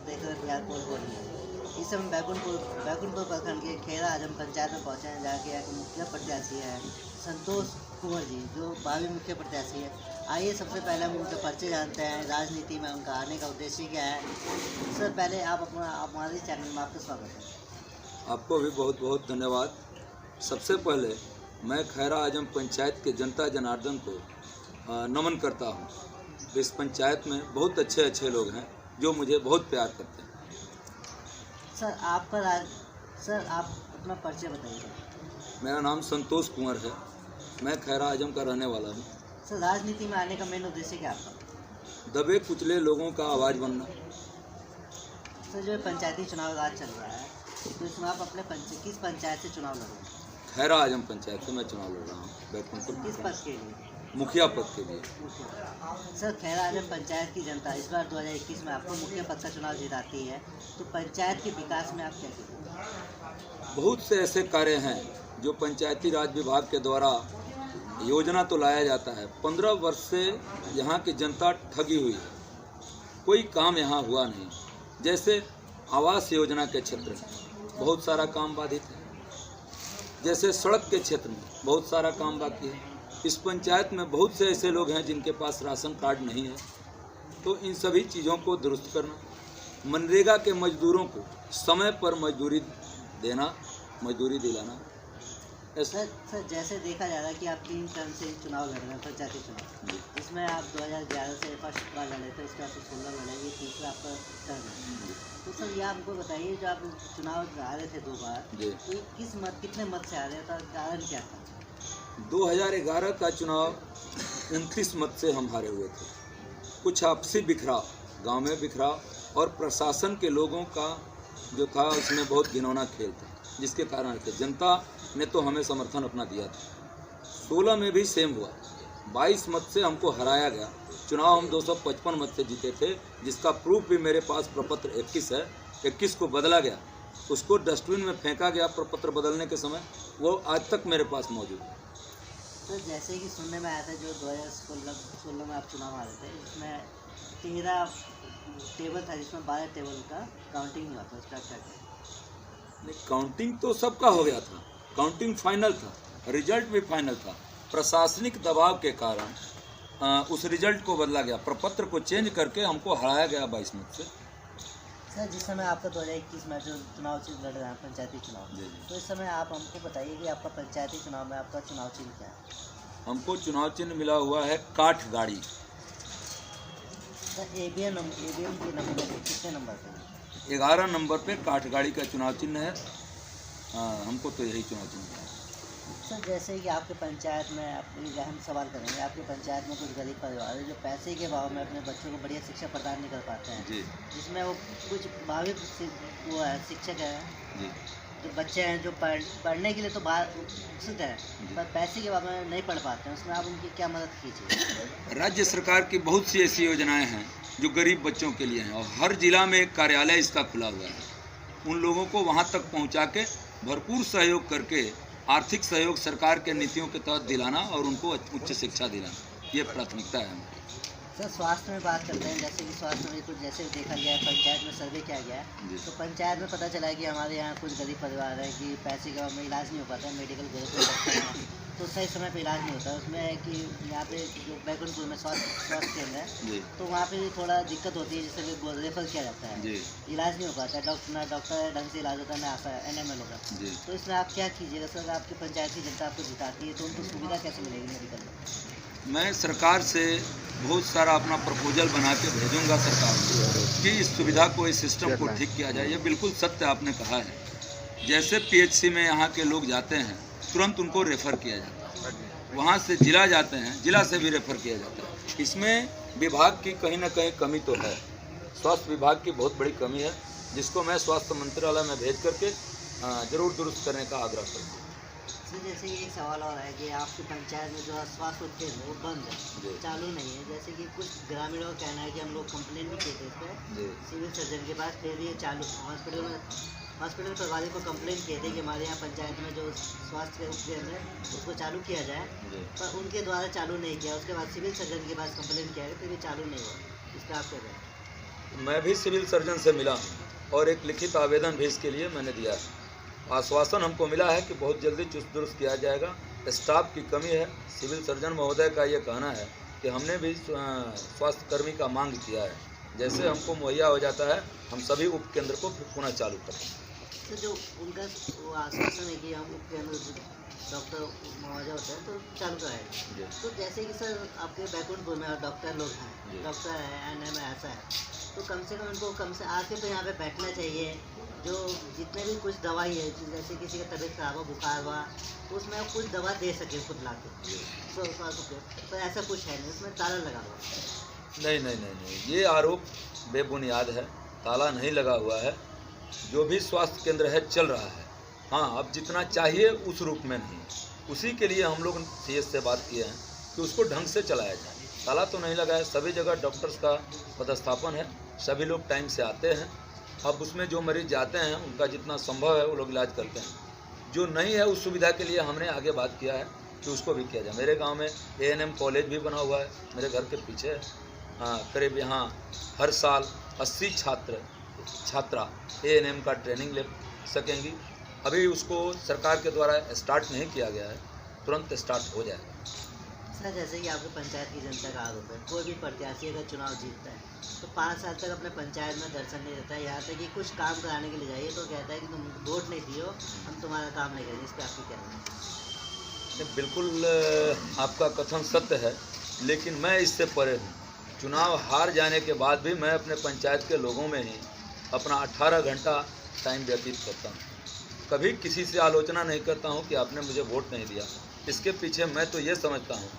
देख रहे बिहार पोल बोली है। इस समय बैकुंठपुर प्रखंड के खेरा आजम पंचायत में पहुंचे हैं, जहाँ के मुख्य प्रत्याशी है संतोष कुंवर जी, जो भावी मुख्य प्रत्याशी है। आइए सबसे पहले हम उनके परिचय जानते हैं, राजनीति में उनका आने का उद्देश्य क्या है। सर पहले आप हमारे चैनल में आपका स्वागत है। आपको भी बहुत बहुत धन्यवाद। सबसे पहले मैं खैरा आजम पंचायत के जनता जनार्दन को नमन करता हूँ। इस पंचायत में बहुत अच्छे अच्छे लोग हैं जो मुझे बहुत प्यार करते हैं। सर आप अपना परिचय बताइए। मेरा नाम संतोष कुंवर है, मैं खैरा आजम का रहने वाला हूँ। सर राजनीति में आने का मेन उद्देश्य क्या आपका? दबे कुचले लोगों का आवाज़ बनना। सर जो पंचायती चुनाव आज चल रहा है, तो इसमें आप अपने किस पंचायत से चुनाव लड़ रहे हैं? खैरा आजम पंचायत से मैं चुनाव लड़ रहा हूँ। बैकुंठपुर किस पद के लिए? मुखिया पद के लिए। सर खैरा आजम पंचायत की जनता इस बार 2021 में आपको मुखिया पद का चुनाव जिताती है, तो पंचायत के विकास में आप क्या करेंगे? बहुत से ऐसे कार्य हैं जो पंचायती राज विभाग के द्वारा योजना तो लाया जाता है। 15 वर्ष से यहाँ की जनता ठगी हुई है, कोई काम यहाँ हुआ नहीं। जैसे आवास योजना के क्षेत्र में बहुत सारा काम बाधित है, जैसे सड़क के क्षेत्र में बहुत सारा काम बाकी है। इस पंचायत में बहुत से ऐसे लोग हैं जिनके पास राशन कार्ड नहीं है, तो इन सभी चीज़ों को दुरुस्त करना, मनरेगा के मजदूरों को समय पर मजदूरी देना, मजदूरी दिलाना। सर जैसे देखा जा रहा है कि आप 3 टर्म से चुनाव लड़ रहे हैं, पंचायती चुनाव। इसमें आप 2011 से फर्स्ट बार लड़े थे, उसके बाद 16 लड़े, ये तीसरा आपका टर्म है। तो सर ये हमको बताइए, जो आप चुनाव हारे थे 2 बार, तो कितने मत से हारे था, कारण क्या था? 2011 का चुनाव 29 मत से हम हारे हुए थे। कुछ आपसी बिखराव, गांव में बिखराव, और प्रशासन के लोगों का जो था उसमें बहुत घिनौना खेल था, जिसके कारण से जनता ने तो हमें समर्थन अपना दिया था। 16 में भी सेम हुआ, 22 मत से हमको हराया गया। चुनाव हम 255 मत से जीते थे, जिसका प्रूफ भी मेरे पास प्रपत्र 21 है। 21 को बदला गया, उसको डस्टबिन में फेंका गया प्रपत्र बदलने के समय, वो आज तक मेरे पास मौजूद है। तो जैसे कि सुनने में आया था, जो 2016 में आप चुनाव हारे थे, इसमें 13 टेबल था, जिसमें 12 टेबल का काउंटिंग हुआ था, उसका क्या? नहीं, काउंटिंग तो सबका हो गया था, काउंटिंग फाइनल था, रिजल्ट भी फाइनल था। प्रशासनिक दबाव के कारण उस रिजल्ट को बदला गया, प्रपत्र को चेंज करके हमको हराया गया 22 मत से। सर जिस समय आपका 2021 में जो चुनाव चिन्ह लड़ रहा है, पंचायती चुनाव, तो इस समय आप हमको बताइए कि आपका पंचायती चुनाव में आपका चुनाव चिन्ह क्या है? हमको चुनाव चिन्ह मिला हुआ है काठ गाड़ी। सर ईवीएम के नंबर कितने नंबर पे? 11 नंबर पे काठ गाड़ी का चुनाव चिन्ह है। हमको तो यही चुनाव चिन्ह है। सर जैसे कि आपके पंचायत में हम सवाल करेंगे, आपके पंचायत में कुछ गरीब परिवार है जो पैसे के अभाव में अपने बच्चों को बढ़िया शिक्षा प्रदान नहीं कर पाते हैं जी, जिसमें वो कुछ भावी वो है शिक्षक है जी, जो बच्चे हैं जो पढ़ने के लिए तो बाहर उत्सुक है, पर पैसे के अभाव में नहीं पढ़ पाते हैं, उसमें आप उनकी क्या मदद कीजिए? राज्य सरकार की बहुत सी ऐसी योजनाएं हैं जो गरीब बच्चों के लिए हैं, और हर जिला में एक कार्यालय इसका खुला हुआ है। उन लोगों को वहां तक पहुंचा के भरपूर सहयोग करके आर्थिक सहयोग सरकार के नीतियों के तहत दिलाना और उनको उच्च शिक्षा दिलाना, ये प्राथमिकता है हमारी। सर स्वास्थ्य में बात करते हैं, जैसे कि स्वास्थ्य में कुछ जैसे देखा गया है, पंचायत में सर्वे किया गया है, तो पंचायत में पता चला है कि हमारे यहाँ कुछ गरीब परिवार है कि पैसे के अभाव में इलाज नहीं हो पाता है, मेडिकल गरीब तो सही समय पे इलाज नहीं होता है। उसमें है कि यहाँ पे जो बैकुंठपुर में स्वास्थ्य केंद्र है, तो वहाँ पे थोड़ा दिक्कत होती है, जिससे रेफर किया जाता है, इलाज नहीं हो पाता है, डॉक्टर ढंग से इलाज होता है, ना आता है NML होगा। तो इसमें आप क्या कीजिएगा सर? आपकी पंचायत की जनता आपको जिताती है, तो उनको सुविधा कैसे मिलेगी मेडिकल में? मैं सरकार से बहुत सारा अपना प्रपोजल बना के भेजूंगा सरकार को कि इस सुविधा को, इस सिस्टम को ठीक किया जाए। ये बिल्कुल सत्य आपने कहा है। जैसे PHC में यहाँ के लोग जाते हैं, तुरंत उनको रेफ़र किया जाता है, वहाँ से जिला जाते हैं, जिला से भी रेफ़र किया जाता है। इसमें विभाग की कहीं ना कहीं कमी तो है, स्वास्थ्य विभाग की बहुत बड़ी कमी है, जिसको मैं स्वास्थ्य मंत्रालय में भेज करके ज़रूर दुरुस्त करने का आग्रह करूँगा। सर जैसे कि एक सवाल और है कि आपकी पंचायत में जो स्वास्थ्य केंद्र वो बंद है, चालू नहीं है। जैसे कि कुछ ग्रामीणों का कहना है कि हम लोग कंप्लेन भी किए थे इस पर सिविल सर्जन के पास, फिर ये चालू हॉस्पिटल प्रभारी को कंप्लेन किए थे कि हमारे यहाँ पंचायत में जो स्वास्थ्य केंद्र है उसको चालू किया जाए, पर उनके द्वारा चालू नहीं किया। उसके बाद सिविल सर्जन के पास कंप्लेन किया है, फिर ये चालू नहीं हुआ। इस पर आप कह रहे हैं? मैं भी सिविल सर्जन से मिला हूँ और एक लिखित आवेदन भी इसके लिए मैंने दिया है। आश्वासन हमको मिला है कि बहुत जल्दी चुस्त दुरुस्त किया जाएगा। स्टाफ की कमी है। सिविल सर्जन महोदय का ये कहना है कि हमने भी स्वास्थ्य कर्मी का मांग किया है, जैसे हमको मुहैया हो जाता है हम सभी उपकेंद्र को फिर पुनः चालू करें। तो जो उनका वो आश्वासन है कि हम उपकेंद्र डॉक्टर महोदय होते हैं तो चालू कराएंगे, तो जैसे कि सर आपके बैकुंठपुर में डॉक्टर लोग हैं, डॉक्टर है NM ऐसा है, तो कम से कम इनको कम से आके तो यहाँ पे बैठना चाहिए। जो जितने भी कुछ दवाई है, जैसे किसी का तबीयत खराब हो, बुखार हुआ, तो उसमें आप कुछ दवा दे सके खुद ला के, तो ऐसा कुछ है नहीं, उसमें ताला लगा हुआ। नहीं, ये आरोप बेबुनियाद है। ताला नहीं लगा हुआ है। जो भी स्वास्थ्य केंद्र है चल रहा है। हाँ, अब जितना चाहिए उस रूप में नहीं, उसी के लिए हम लोग CS से बात किए हैं कि उसको ढंग से चलाया जाए। ताला तो नहीं लगा है। सभी जगह डॉक्टर्स का पदस्थापन है, सभी लोग टाइम से आते हैं। अब उसमें जो मरीज जाते हैं उनका जितना संभव है वो लोग इलाज करते हैं। जो नहीं है उस सुविधा के लिए हमने आगे बात किया है कि उसको भी किया जाए। मेरे गांव में ANM कॉलेज भी बना हुआ है, मेरे घर के पीछे है। हाँ, करीब यहाँ हर साल 80 छात्रा ANM का ट्रेनिंग ले सकेंगी। अभी उसको सरकार के द्वारा स्टार्ट नहीं किया गया है, तुरंत स्टार्ट हो जाएगा। सर जैसे कि आपके पंचायत की जनता का आरोप है, कोई भी प्रत्याशी अगर चुनाव जीतता है तो 5 साल तक अपने पंचायत में दर्शन नहीं देता है। यहाँ तक कि कुछ काम कराने के लिए जाइए तो कहता है कि तुम वोट नहीं दियो, हम तुम्हारा काम नहीं करेंगे। इस पर आपकी क्या है? बिल्कुल आपका कथन सत्य है, लेकिन मैं इससे परे हूँ। चुनाव हार जाने के बाद भी मैं अपने पंचायत के लोगों में ही अपना 18 घंटा टाइम व्यतीत करता हूँ। कभी किसी से आलोचना नहीं करता हूँ कि आपने मुझे वोट नहीं दिया। इसके पीछे मैं तो ये समझता हूँ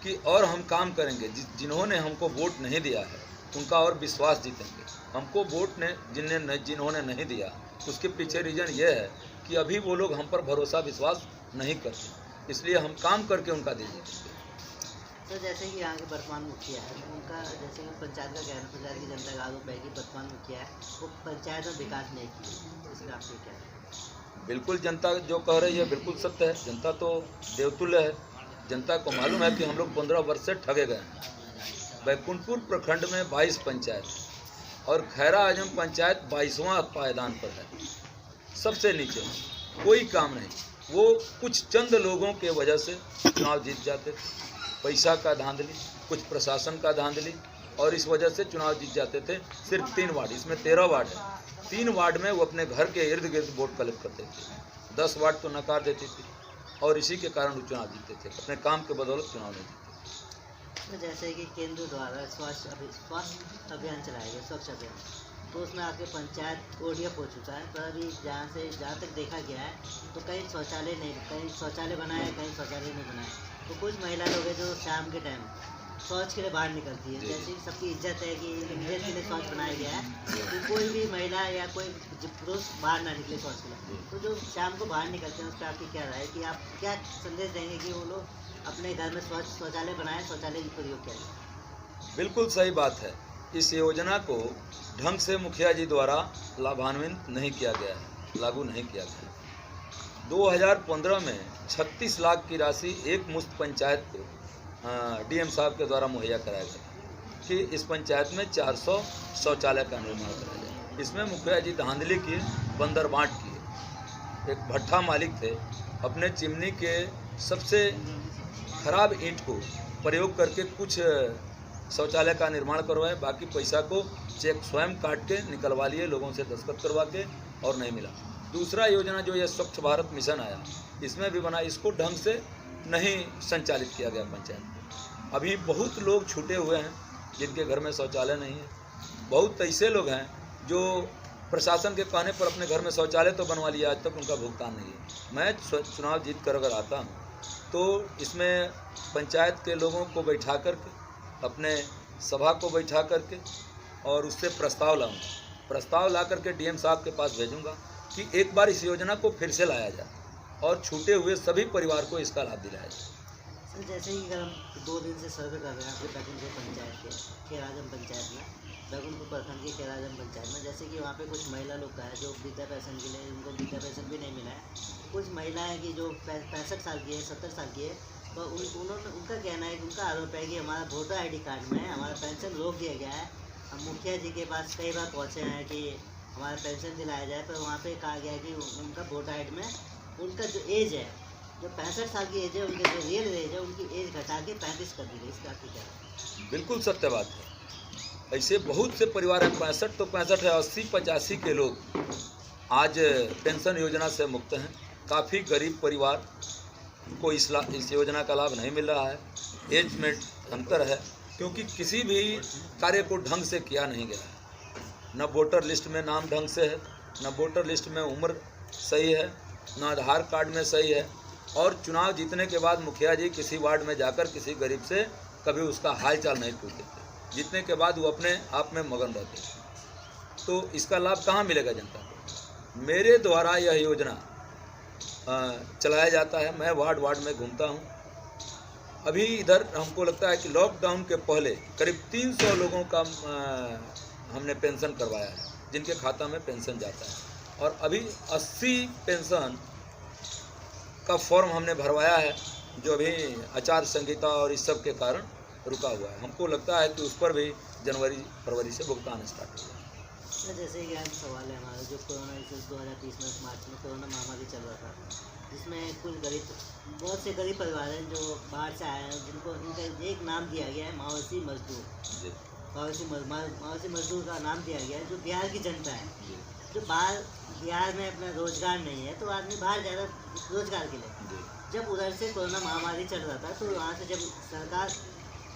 कि और हम काम करेंगे। जिन्होंने हमको वोट नहीं दिया है उनका और विश्वास जीतेंगे। हमको वोट जिन्होंने नहीं दिया उसके पीछे रीज़न ये है कि अभी वो लोग हम पर भरोसा विश्वास नहीं करते, इसलिए हम काम करके उनका दिल जीतेंगे। तो जैसे कि यहाँ के वर्तमान मुखिया है, उनका जैसे कि पंचायत का कहना, पंचायत की जनता का आरोप है कि वर्तमान मुखिया है वो पंचायत में विकास नहीं किया। इसमें आपकी क्या है? बिल्कुल, जनता जो कह रही है बिल्कुल सत्य है। जनता तो देवतुल्य है। जनता को मालूम है कि हम लोग 15 वर्ष से ठगे गए हैं। बैकुंठपुर प्रखंड में 22 पंचायत और खैरा आजम पंचायत 22वां पायदान पर है, सबसे नीचे। कोई काम नहीं। वो कुछ चंद लोगों के वजह से चुनाव जीत जाते थे। पैसा का धांधली, कुछ प्रशासन का धांधली, और इस वजह से चुनाव जीत जाते थे। सिर्फ 3 वार्ड, इसमें 13 वार्ड है, 3 वार्ड में वो अपने घर के इर्द गिर्द वोट कलेक्ट करते थे। 10 वार्ड तो नकार देती थी और इसी के कारण वो चुनाव जीतते थे। अपने काम के बदौलत चुनाव नहीं जीतते। तो जैसे कि केंद्र द्वारा स्वास्थ्य अभियान चलाया गया, स्वच्छ अभियान, तो उसमें आपके पंचायत ODF हो चुका है, पर अभी जहाँ तक देखा गया है तो कहीं शौचालय बनाए, कहीं शौचालय नहीं बनाए। तो कुछ महिला लोग हैं जो शाम के टाइम शौच के लिए बाहर निकलती है। जैसे कि सबकी इज्जत है कि इंडियन के लिए शौच बनाया गया है कि कोई भी महिला या कोई पुरुष बाहर ना निकले शौच के लिए। तो जो शाम को बाहर निकलते हैं उस पर आपकी क्या राय है कि आप क्या संदेश देंगे कि वो लोग अपने घर में शौचालय बनाएं, शौचालय का प्रयोग करें? बिल्कुल सही बात है। इस योजना को ढंग से मुखिया जी द्वारा लाभान्वित नहीं किया गया है, लागू नहीं किया गया। 2015 में 36 लाख की राशि एक मुश्त पंचायत को DM साहब के द्वारा मुहैया कराया गया कि इस पंचायत में 400 शौचालय का निर्माण कराया जाए। इसमें मुखिया जी धांधली किए, बंदर बांट किए। एक भट्ठा मालिक थे, अपने चिमनी के सबसे खराब ईंट को प्रयोग करके कुछ शौचालय का निर्माण करवाए, बाकी पैसा को चेक स्वयं काट के निकलवा लिए लोगों से, दस्तखत करवा के, और नहीं मिला। दूसरा योजना जो ये स्वच्छ भारत मिशन आया, इसमें भी बना, इसको ढंग से नहीं संचालित किया गया पंचायत। अभी बहुत लोग छूटे हुए हैं जिनके घर में शौचालय नहीं है। बहुत ऐसे लोग हैं जो प्रशासन के कहने पर अपने घर में शौचालय तो बनवा लिया, आज तक उनका भुगतान नहीं है। मैं चुनाव जीत कर अगर आता हूँ तो इसमें पंचायत के लोगों को बैठा करके, अपने सभा को बैठा करके, और उससे प्रस्ताव लाऊंगा। प्रस्ताव ला करके DM साहब के पास भेजूंगा कि एक बार इस योजना को फिर से लाया जाए। और छूटे हुए सभी परिवार को इसका लाभ दिलाया जाए। सर जैसे कि अगर हम 2 दिन से सर्वे कर रहे हैं आपके बैकुंठपुर पंचायत के खेराजम पंचायत में, बैकुंठपुर प्रखंड की खेराजम पंचायत में, जैसे कि वहाँ पे कुछ महिला लोग का है जो वृद्धा पेंशन के लिए, उनको वृद्धा पेंशन भी नहीं मिला है। कुछ महिलाएं की जो 65 साल की है, 70 साल की है, तो उन्होंने उनका कहना है कि उनका आरोप है कि हमारा वोटर ID कार्ड में हमारा पेंशन रोक दिया गया है। हम मुखिया जी के पास कई बार पहुँचे हैं कि हमारा पेंशन दिलाया जाए, पर वहाँ पे कहा गया है कि उनका वोटर ID में उनका जो एज है, जो 65 साल की एज है, उनके जो रियल एज है, उनकी एज घटा के 35 कर दी गई। इसका आपकी क्या है? बिल्कुल सत्य बात है। ऐसे बहुत से परिवार हैं, 65 तो 65 है, 80-85 के लोग आज पेंशन योजना से मुक्त हैं। काफ़ी गरीब परिवार को इस योजना का लाभ नहीं मिल रहा है। एज में अंतर है, क्योंकि किसी भी कार्य को ढंग से किया नहीं गया है। न वोटर लिस्ट में नाम ढंग से है, न वोटर लिस्ट में उम्र सही है, न आधार कार्ड में सही है। और चुनाव जीतने के बाद मुखिया जी किसी वार्ड में जाकर किसी गरीब से कभी उसका हाल चाल नहीं पूछते थे। जीतने के बाद वो अपने आप में मगन रहते थे। तो इसका लाभ कहाँ मिलेगा जनता को? मेरे द्वारा यह योजना चलाया जाता है। मैं वार्ड वार्ड में घूमता हूँ। अभी इधर हमको लगता है कि लॉकडाउन के पहले करीब 300 लोगों का हमने पेंशन करवाया है, जिनके खाता में पेंशन जाता है। और अभी 80 पेंशन का फॉर्म हमने भरवाया है, जो अभी आचार संहिता और इस सब के कारण रुका हुआ है। हमको लगता है कि उस पर भी जनवरी फरवरी से भुगतान स्टार्ट होगा। सर जैसे कि आज सवाल है हमारा, जो कोरोना इस 2020 में मार्च में कोरोना महामारी चल रहा था, जिसमें कुछ बहुत से गरीब परिवार हैं जो बाहर से आए हैं, जिनको इनका एक नाम दिया गया है मवेशी मजदूर। मवेशी मजदूर का नाम दिया गया है, जो बिहार की जनता है, जो बिहार में अपना रोजगार नहीं है, तो आदमी बाहर ज़्यादा रोजगार के लिए। जब उधर से कोरोना महामारी चल रहा था, तो वहाँ से जब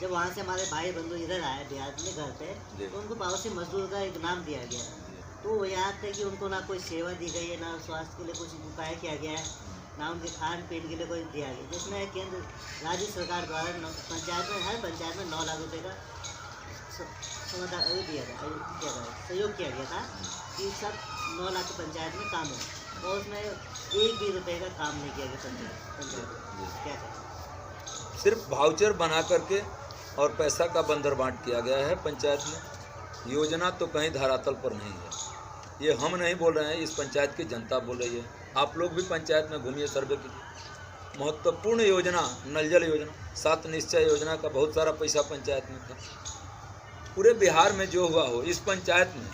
वहाँ से हमारे भाई बंधु इधर आए बिहार में घर पे, तो उनको मवेशी मजदूर का एक नाम दिया गया। तो यहाँ तक कि उनको ना कोई सेवा दी गई है, ना स्वास्थ्य के लिए कुछ उपाय किया गया है, ना उनके खान पीन के लिए कोई दिया गया। जिसमें केंद्र राज्य सरकार द्वारा पंचायत में, हर पंचायत में 9 लाख रुपये का सहयोग किया गया था कि सब 9 लाख की पंचायत में काम हो, और उसमें 1 भी रुपये का काम नहीं किया गया पंचायत। क्या करें? सिर्फ वाउचर बना करके और पैसा का बंदर बांट किया गया है पंचायत में। योजना तो कहीं धरातल पर नहीं है। ये हम नहीं बोल रहे हैं, इस पंचायत की जनता बोल रही है। आप लोग भी पंचायत में घूमिए, सर्वे कीजिए। महत्वपूर्ण योजना नल जल योजना, 7 निश्चय योजना का बहुत सारा पैसा पंचायत में था। पूरे बिहार में जो हुआ हो, इस पंचायत में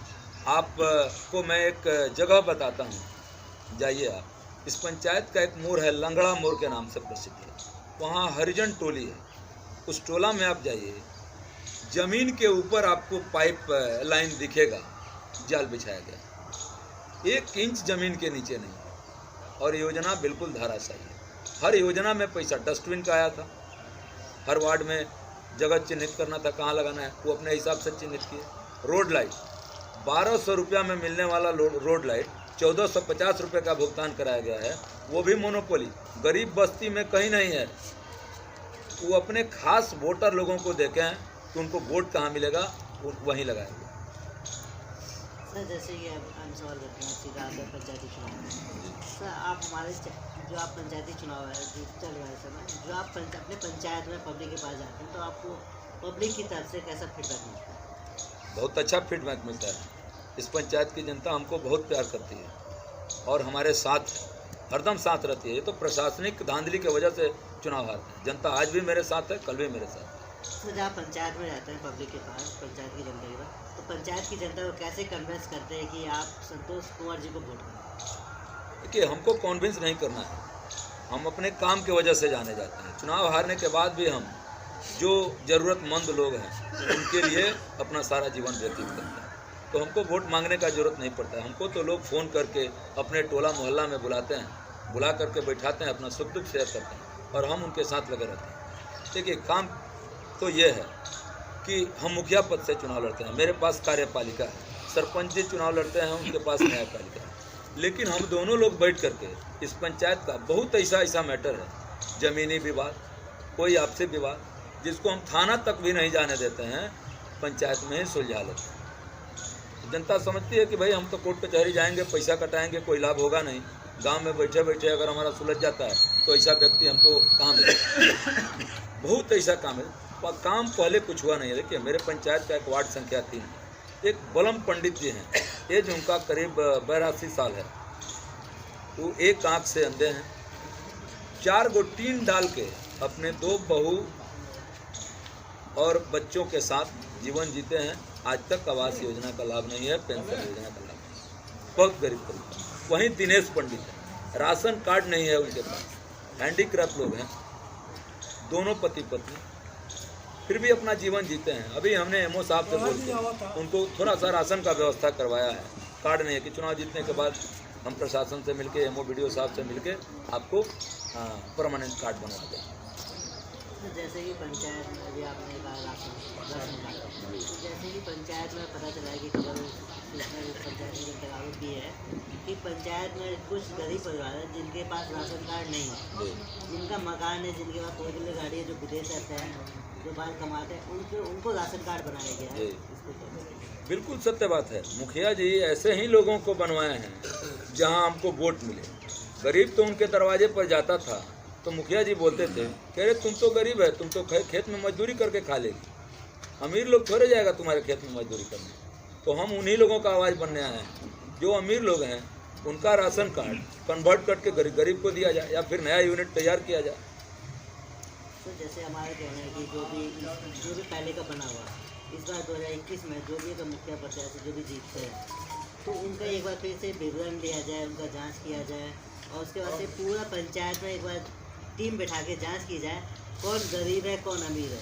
आपको मैं एक जगह बताता हूँ, जाइए आप। इस पंचायत का एक मोड़ है, लंगड़ा मोड़ के नाम से प्रसिद्ध है। वहाँ हरिजन टोली है। उस टोला में आप जाइए, ज़मीन के ऊपर आपको पाइप लाइन दिखेगा, जाल बिछाया गया, 1 इंच ज़मीन के नीचे नहीं। और योजना बिल्कुल धराशायी है। हर योजना में पैसा डस्टबिन का आया था, हर वार्ड में जगह चिन्हित करना था, कहाँ लगाना है, वो अपने हिसाब से चिन्हित किए। रोड लाइट 1200 रुपया में मिलने वाला रोड लाइट 1450 रुपये का भुगतान कराया गया है, वो भी मोनोपोली। गरीब बस्ती में कहीं नहीं है। वो अपने खास वोटर लोगों को देखें कि उनको वोट कहाँ मिलेगा, वो वहीं लगाएंगे। सर जैसे कि हम सवाल करते हैं सीधा पंचायती चुनाव में, सर आप हमारे जो आप पंचायती चुनाव है जो चल रहा है समय, जो आप अपने पंचायत में पब्लिक के पास जाते हैं, तो आपको पब्लिक की तरफ से कैसा फीडबैक मिलता है? बहुत अच्छा फीडबैक मिलता है। इस पंचायत की जनता हमको बहुत प्यार करती है और हमारे साथ हरदम साथ रहती है। ये तो प्रशासनिक धांधली की वजह से चुनाव हारते हैं। जनता आज भी मेरे साथ है, कल भी मेरे साथ है। सर जब आप पंचायत में रहते हैं पब्लिक के पास, पंचायत की जनता के पास, तो पंचायत की जनता को कैसे कन्विंस करते हैं कि आप संतोष कुमार जी को वोट करें? देखिए, हमको कन्विंस नहीं करना है। हम अपने काम की वजह से जाने जाते हैं। चुनाव हारने के बाद भी हम जो ज़रूरतमंद लोग हैं उनके लिए अपना सारा जीवन व्यतीत करते हैं। तो हमको वोट मांगने का ज़रूरत नहीं पड़ता है। हमको तो लोग फ़ोन करके अपने टोला मोहल्ला में बुलाते हैं, बुला करके बैठाते हैं, अपना सुख दुख शेयर करते हैं और हम उनके साथ लगे रहते हैं। देखिए, काम तो ये है कि हम मुखिया पद से चुनाव लड़ते हैं, मेरे पास कार्यपालिका है, सरपंच जी चुनाव लड़ते हैं, उनके पास न्यायपालिका है। लेकिन हम दोनों लोग बैठ करके इस पंचायत का बहुत ऐसा मैटर है, ज़मीनी विवाद, कोई आपसी विवाद, जिसको हम थाना तक भी नहीं जाने देते हैं, पंचायत में ही सुलझा लेते हैं। जनता समझती है कि भाई हम तो कोर्ट कचहरी जाएंगे, पैसा कटाएंगे, कोई लाभ होगा नहीं। गांव में बैठे बैठे अगर हमारा सुलझ जाता है तो ऐसा व्यक्ति हमको कहाँ मिले। बहुत ऐसा काम है, काम पहले कुछ हुआ नहीं है। देखिए मेरे पंचायत का एक वार्ड संख्या 3, एक बलम पंडित जी हैं, एज उनका करीब 82 साल है। वो एक आँख से अंधे हैं, 4 गो टीन डाल के अपने 2 बहू और बच्चों के साथ जीवन जीते हैं। आज तक आवास योजना का लाभ नहीं है, पेंशन योजना का लाभ नहीं, बहुत गरीब परिवार। वहीं दिनेश पंडित है, राशन कार्ड नहीं है उनके पास, हैंडीक्राफ्ट लोग हैं, दोनों पति पत्नी, फिर भी अपना जीवन जीते हैं। अभी हमने एमओ साहब से बोल के उनको थोड़ा सा राशन का व्यवस्था करवाया है। कार्ड नहीं है कि चुनाव जीतने के बाद हम प्रशासन से मिलके एमओ बीडीओ साहब से मिलके आपको परमानेंट कार्ड बनवा दें। जैसे कि पंचायत में अभी आपने कहा राशन कार्ड, जैसे कि पंचायत में पता चला है कि खबर पंचायत में जब तक आरोप की है कि पंचायत में कुछ गरीब परिवार है जिनके पास राशन कार्ड नहीं है, जिनका मकान है, जिनके पास 4 व्हीलर गाड़ी है, जो विदेश रहते हैं, जो बाहर कमाते हैं, उनको राशन कार्ड बनाया गया है। बिल्कुल सत्य बात है। मुखिया जी ऐसे ही लोगों को बनवाए हैं जहां हमको वोट मिले। गरीब तो उनके दरवाजे पर जाता था तो मुखिया जी बोलते थे, कह रहे तुम तो गरीब है, तुम तो खेत में मजदूरी करके खा लेगी, अमीर लोग थोड़े जाएगा तुम्हारे खेत में मजदूरी करने। तो हम उन्हीं लोगों का आवाज़ बनने आए हैं। जो अमीर लोग हैं उनका राशन कार्ड कन्वर्ट करके गरीब को दिया जाए या फिर नया यूनिट तैयार किया जाए। तो जैसे हमारा कहना है कि जो भी पहले का बना हुआ इस बार 2021 में जो भी मुखिया प्रत्याशी जो भी जीतते हैं तो उनका एक बार फिर से विवरण दिया जाए, उनका जांच किया जाए और उसके बाद से पूरा पंचायत में एक बार टीम बैठा के जांच की जाए कौन गरीब है कौन अमीर है।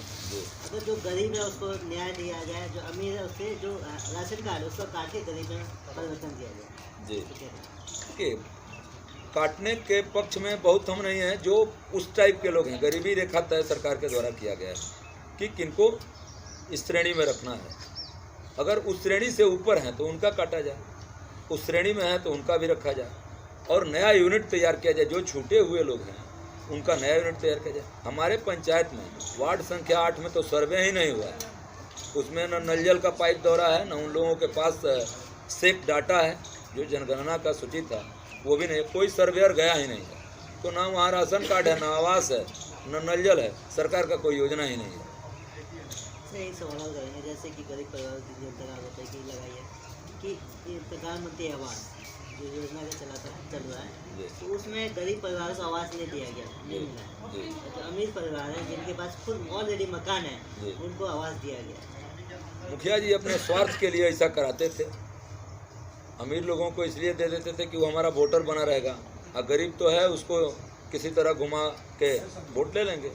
अगर जो गरीब है उसको न्याय दिया जाए, जो अमीर है उससे जो राशन कार्ड है उसको काट के गरीब में परिवर्तन किया जाए। जी काटने के पक्ष में बहुत हम नहीं हैं। जो उस टाइप के लोग हैं, गरीबी रेखा तय सरकार के द्वारा किया गया है कि किनको इस श्रेणी में रखना है। अगर उस श्रेणी से ऊपर हैं तो उनका काटा जाए, उस श्रेणी में है तो उनका भी रखा जाए और नया यूनिट तैयार किया जाए। जो छूटे हुए लोग हैं उनका नया यूनिट तैयार किया जाए। हमारे पंचायत में वार्ड संख्या 8 में तो सर्वे ही नहीं हुआ है, उसमें न नल जल का पाइप दौरा है, न उन लोगों के पास सेक डाटा है जो जनगणना का सूची था, वो भी नहीं, कोई सर्वेयर गया ही नहीं है। तो ना वहाँ राशन कार्ड है, ना आवास है, न नल जल है, सरकार का कोई योजना ही नहीं है। एक सवाल करेंगे, जैसे कि गरीब परिवार की रुपये की लगाई है कि प्रधानमंत्री आवास जो योजना का चल रहा है तो उसमें गरीब परिवार को आवास नहीं दिया गया, नहीं मिला है। तो अमीर परिवार है जिनके पास खुद ऑलरेडी मकान है उनको आवास दिया गया। मुखिया जी अपने स्वार्थ के लिए ऐसा कराते थे। अमीर लोगों को इसलिए दे देते थे कि वो हमारा वोटर बना रहेगा, और गरीब तो है उसको किसी तरह घुमा के वोट ले लेंगे।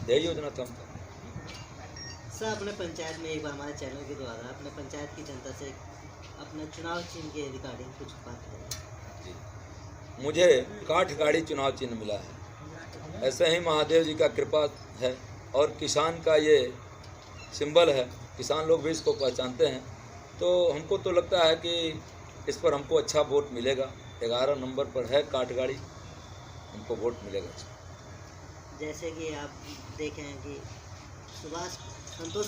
यही योजना था उनका। सर अपने पंचायत में एक बार हमारे चैनल के द्वारा अपने पंचायत की जनता से अपने चुनाव चिन्ह के रिगार्डिंग कुछ बात करें। मुझे काठ गाड़ी चुनाव चिन्ह मिला है। ऐसे ही महादेव जी का कृपा है और किसान का ये सिंबल है, किसान लोग भी इसको पहचानते हैं। तो हमको तो लगता है कि इस पर हमको अच्छा वोट मिलेगा। 11 नंबर पर है काठ गाड़ी, हमको वोट मिलेगा। जैसे कि आप देखें कि सुभाष संतोष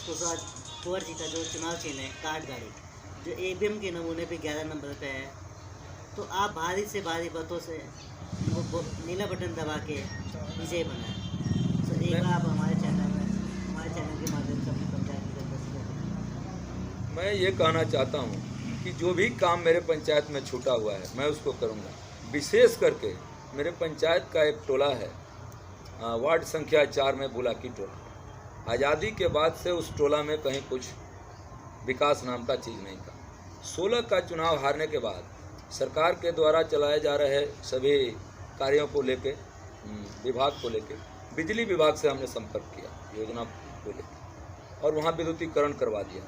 कुंवर जी का जो चुनाव चिन्ह है काठ गाड़ी, जो ईवीएम के नमूने पे 11 नंबर पे है, तो आप भारी से भारी मतों से वो नीला बटन दबा के विजय बनाए। तो एक बार आप हमारे चैनल के माध्यम से अपनी पंचायत की जनता से मैं ये कहना चाहता हूँ कि जो भी काम मेरे पंचायत में छूटा हुआ है मैं उसको करूँगा। विशेष करके मेरे पंचायत का एक टोला है, वार्ड संख्या 4 में बुलाकी टोला। आज़ादी के बाद से उस टोला में कहीं कुछ विकास नाम का चीज़ नहीं था। 16 का चुनाव हारने के बाद सरकार के द्वारा चलाए जा रहे सभी कार्यों को लेके, विभाग को लेके, बिजली विभाग से हमने संपर्क किया योजना को लेकर और वहाँ विद्युतीकरण करवा दिया।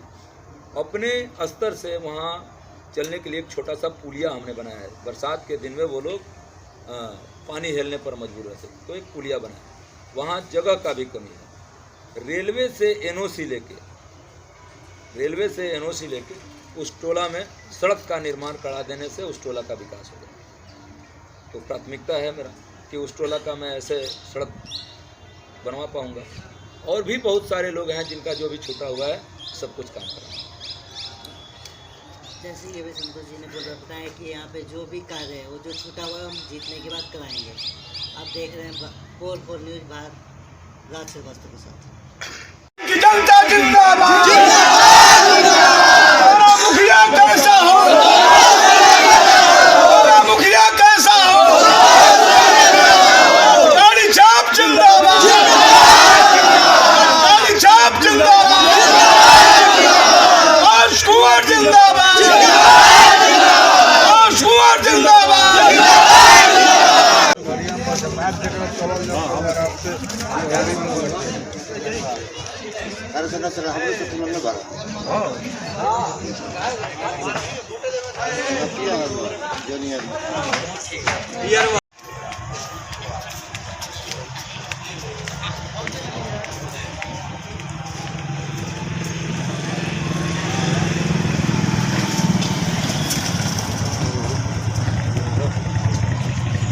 अपने स्तर से वहाँ चलने के लिए एक छोटा सा पुलिया हमने बनाया है। बरसात के दिन में वो लोग पानी हेलने पर मजबूर रहते, तो एक पुलिया बनाया। वहाँ जगह का भी कमी है। रेलवे से एनओसी लेके उस टोला में सड़क का निर्माण करा देने से उस टोला का विकास हो जाए। तो प्राथमिकता है मेरा कि उस टोला का मैं ऐसे सड़क बनवा पाऊँगा। और भी बहुत सारे लोग हैं जिनका जो भी छूटा हुआ है सब कुछ काम करेंगे। जैसे कि अभी संतोष जी ने बताया कि यहाँ पे जो भी कार्य है वो जो छूटा हुआ है हम जीतने के बाद कराएंगे। आप देख रहे हैं पोल फॉर न्यूज भारत राज श्रीवास्तव के साथ। जनता जिंदाबाद, हमारा मुखिया कैसा हो, हमारा मुखिया कैसा हो, गाड़ी छाप जिंदाबाद, गाड़ी छाप जिंदाबाद, आज कुंवर जिंदाबाद, आज कुंवर जिंदाबाद। अरे सर हम लोग तो तुम लोग